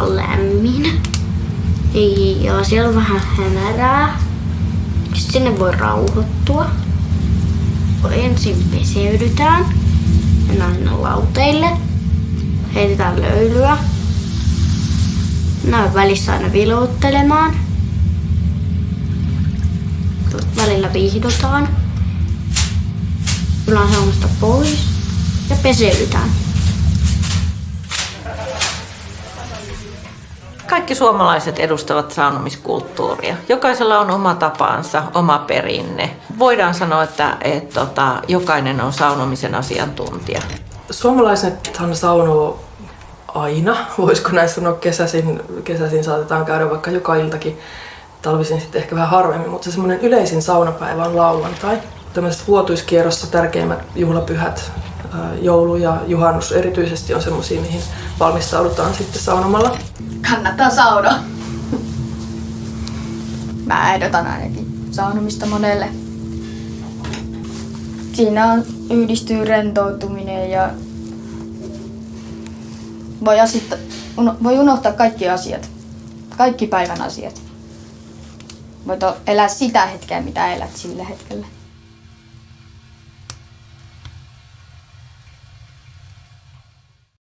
on lämmin. Ja siellä on vähän hämärää. Sitten sinne voi rauhoittua. Ensin peseydytään. Mennään sinne lauteille. Heitetään löylyä. Mennään välissä aina vilouttelemaan. Välillä viihdotaan. Tullaan saunasta pois ja peseydytään. Kaikki suomalaiset edustavat saunomiskulttuuria. Jokaisella on oma tapansa, oma perinne. Voidaan sanoa, että jokainen on saunomisen asiantuntija. Suomalaisethan saunoo aina, voisiko näin sanoa, kesäisin saatetaan käydä vaikka joka iltakin, talvisin sitten ehkä vähän harvemmin, mutta semmoinen yleisin saunapäivä on lauantai. Tämmöiset vuotuiskierrossa tärkeimmät juhlapyhät, joulu ja juhannus erityisesti on semmoisia, mihin valmistaudutaan sitten saunomalla. Kannattaa saunoa. Mä ehdotan ainakin saunomista monelle. Siinä yhdistyy rentoutuminen ja voi unohtaa kaikki asiat, kaikki päivän asiat. Voit elää sitä hetkeä, mitä elät sillä hetkellä.